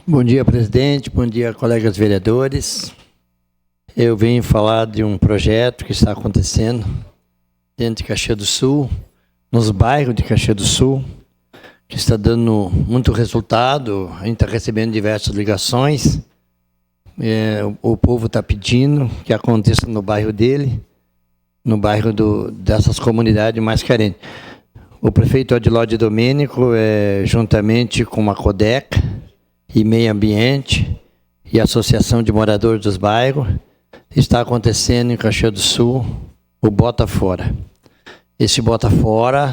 Bom dia, presidente. Bom dia, colegas vereadores. Eu venho falar de um projeto que está acontecendo dentro de Caxias do Sul, nos bairros de Caxias do Sul, que está dando muito resultado. A gente está recebendo diversas ligações. O povo está pedindo que aconteça no bairro dele, no bairro dessas comunidades mais carentes. O prefeito Adilóide Domênico, juntamente com a Codeca e Meio Ambiente e a Associação de Moradores dos Bairros, está acontecendo em Caxias do Sul o Bota Fora. Esse Bota Fora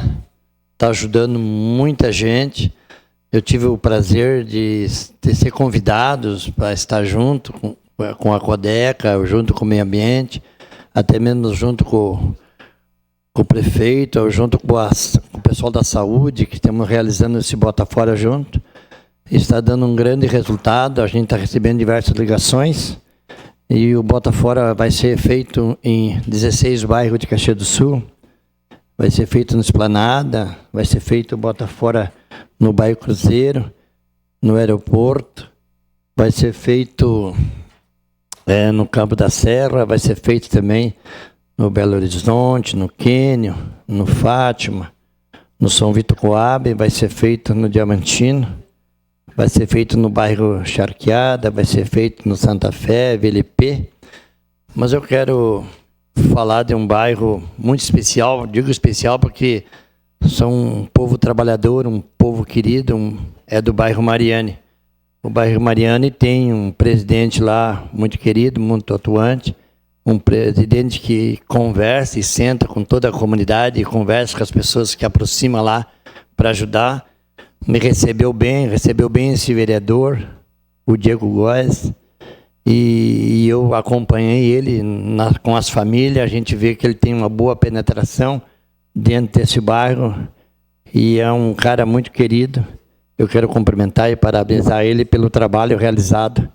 está ajudando muita gente. Eu tive o prazer de ser convidados para estar junto com a Codeca, junto com o Meio Ambiente, até mesmo junto com o prefeito, junto com o pessoal da saúde, que estamos realizando esse Bota Fora junto. Está dando um grande resultado, a gente está recebendo diversas ligações, e o Bota Fora vai ser feito em 16 bairros de Caxias do Sul, vai ser feito no Esplanada, vai ser feito o Bota Fora no bairro Cruzeiro, no aeroporto, vai ser feito no Campo da Serra, vai ser feito também no Belo Horizonte, no Quênio, no Fátima, no São Vito Coabe, vai ser feito no Diamantino, vai ser feito no bairro Charqueada, vai ser feito no Santa Fé, VLP. Mas eu quero falar de um bairro muito especial, digo especial porque são um povo trabalhador, um povo querido, é do bairro Mariane. O bairro Mariane tem um presidente lá muito querido, muito atuante, um presidente que conversa e senta com toda a comunidade e conversa com as pessoas que aproximam lá para ajudar. Me recebeu bem esse vereador, o Diego Góes, e eu acompanhei ele com as famílias. A gente vê que ele tem uma boa penetração dentro desse bairro e é um cara muito querido. Eu quero cumprimentar e parabenizar ele pelo trabalho realizado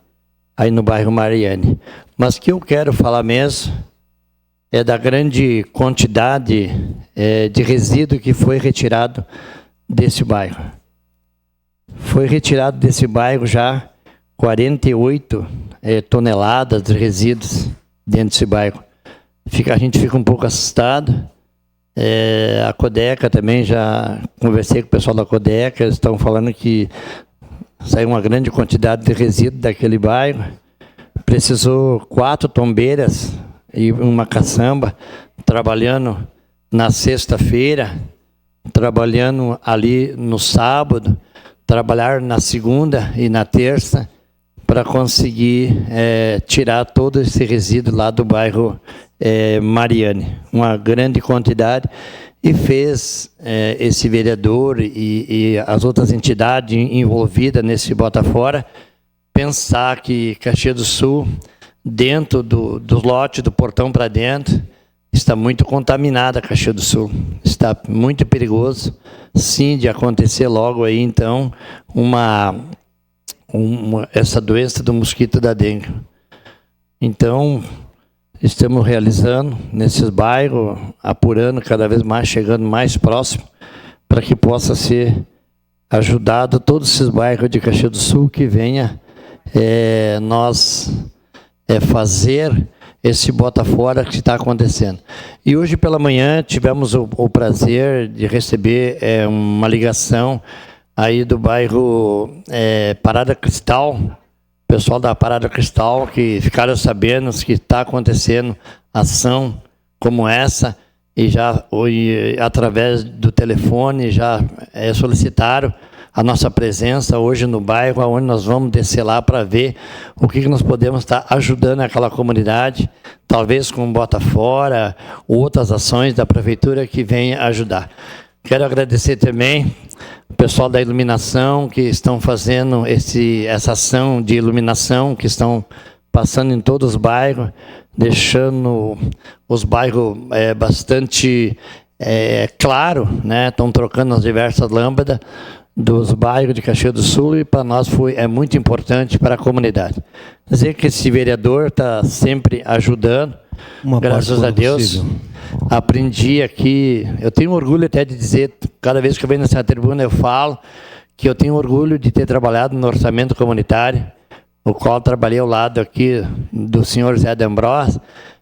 aí no bairro Mariane. Mas o que eu quero falar mesmo é da grande quantidade de resíduo que foi retirado desse bairro. Foi retirado desse bairro já 48 toneladas de resíduos dentro desse bairro. A gente fica um pouco assustado. A Codeca também, já conversei com o pessoal da Codeca, eles estão falando que saiu uma grande quantidade de resíduos daquele bairro. Precisou 4 tombeiras e uma caçamba trabalhando na sexta-feira, trabalhando ali no sábado, trabalhar na segunda e na terça para conseguir tirar todo esse resíduo lá do bairro Mariane. Uma grande quantidade. E fez esse vereador e as outras entidades envolvidas nesse Bota Fora pensar que Caxias do Sul, dentro do lote, do portão para dentro, está muito contaminada Caxias do Sul. Está muito perigoso, sim, de acontecer logo aí, então, essa doença do mosquito da dengue. Então, estamos realizando nesses bairros, apurando cada vez mais, chegando mais próximo, para que possa ser ajudado todos esses bairros de Caxias do Sul, que venha nós fazer esse Bota Fora que está acontecendo. E hoje pela manhã tivemos o prazer de receber uma ligação aí do bairro Parada Cristal, pessoal da Parada Cristal, que ficaram sabendo que está acontecendo ação como essa, e já através do telefone já solicitaram a nossa presença hoje no bairro, onde nós vamos descer lá para ver o que nós podemos estar ajudando aquela comunidade, talvez com Bota Fora, outras ações da prefeitura que venham ajudar. Quero agradecer também o pessoal da iluminação, que estão fazendo essa ação de iluminação, que estão passando em todos os bairros, deixando os bairros bastante claro, né? Estão trocando as diversas lâmpadas dos bairros de Caxias do Sul, e para nós é muito importante para a comunidade. Dizer que esse vereador está sempre ajudando, graças a Deus. Aprendi aqui, eu tenho orgulho até de dizer, cada vez que eu venho nessa tribuna eu falo, que eu tenho orgulho de ter trabalhado no orçamento comunitário, o qual trabalhei ao lado aqui do senhor Zé D'Ambrós,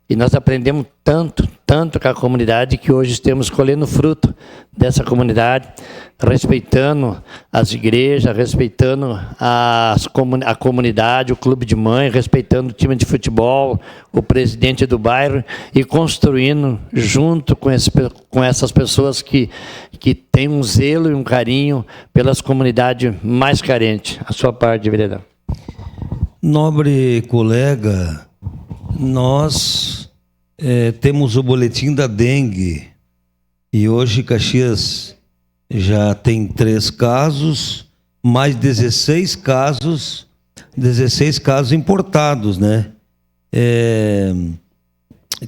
e nós aprendemos tanto com a comunidade, que hoje estamos colhendo fruto dessa comunidade, respeitando as igrejas, respeitando a comunidade, o clube de mãe, respeitando o time de futebol, o presidente do bairro, e construindo junto com essas pessoas que têm um zelo e um carinho pelas comunidades mais carentes. A sua parte, vereador. Nobre colega, nós temos o boletim da dengue e hoje Caxias já tem 3 casos, mais 16 casos importados, né?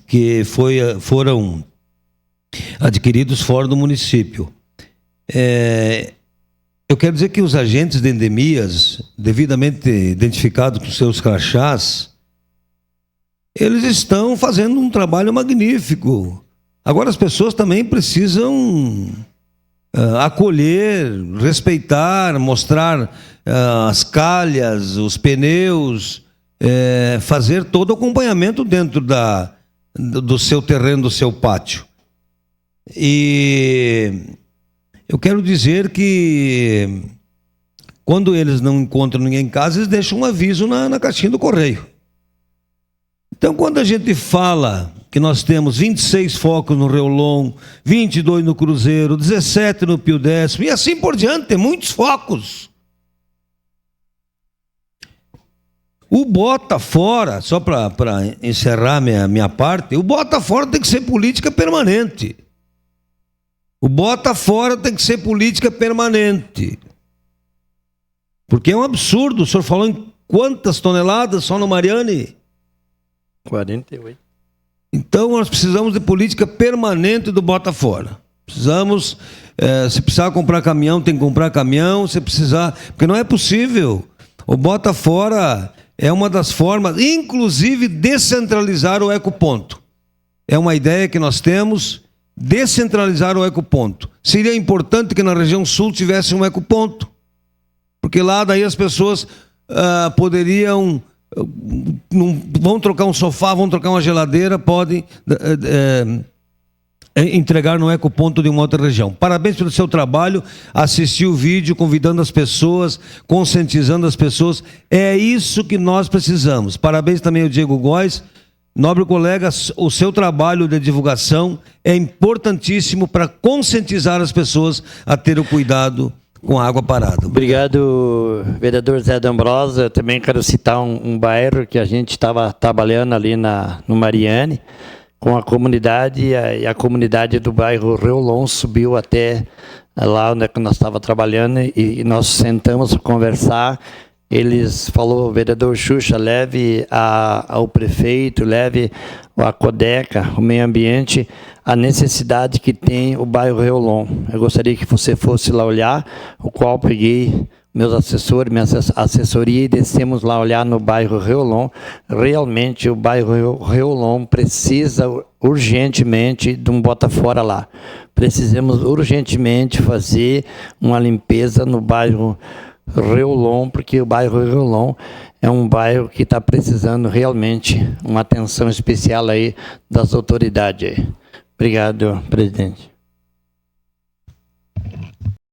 Que foram adquiridos fora do município. Eu quero dizer que os agentes de endemias, devidamente identificados com seus crachás, eles estão fazendo um trabalho magnífico. Agora, as pessoas também precisam acolher, respeitar, mostrar as calhas, os pneus, fazer todo o acompanhamento dentro do seu terreno, do seu pátio. E eu quero dizer que quando eles não encontram ninguém em casa, eles deixam um aviso na caixinha do correio. Então, quando a gente fala que nós temos 26 focos no Reolon, 22 no Cruzeiro, 17 no Pio Décimo, e assim por diante, tem muitos focos. O bota fora, só para encerrar minha parte, o bota fora tem que ser política permanente. O bota fora tem que ser política permanente. Porque é um absurdo. O senhor falou em quantas toneladas só no Mariane? 48. Então nós precisamos de política permanente do bota fora. Precisamos, se precisar comprar caminhão, tem que comprar caminhão, se precisar, porque não é possível. O bota fora é uma das formas, inclusive descentralizar o ecoponto. É uma ideia que nós temos, descentralizar o ecoponto. Seria importante que na região sul tivesse um ecoponto, porque lá daí as pessoas poderiam, vão trocar um sofá, vão trocar uma geladeira, podem entregar no ecoponto de uma outra região. Parabéns pelo seu trabalho, assistir o vídeo, convidando as pessoas, conscientizando as pessoas. É isso que nós precisamos. Parabéns também ao Diego Góes. Nobre colega, o seu trabalho de divulgação é importantíssimo para conscientizar as pessoas a ter o cuidado com a água parada. Obrigado, vereador Zé D'Ambrós. Eu também quero citar um bairro que a gente estava trabalhando ali no Mariane, com a comunidade, e a comunidade do bairro Reolon subiu até lá onde nós estávamos trabalhando, e nós sentamos para conversar. Eles falou, vereador Xuxa, leve ao prefeito, leve a Codeca, o meio ambiente, a necessidade que tem o bairro Reolon. Eu gostaria que você fosse lá olhar, o qual peguei meus assessores, minha assessoria, e descemos lá olhar no bairro Reolon. Realmente o bairro Reolon precisa urgentemente de um bota fora lá. Precisamos urgentemente fazer uma limpeza no bairro Reolon, porque o bairro Reolon é um bairro que está precisando realmente uma atenção especial aí das autoridades. Obrigado, presidente.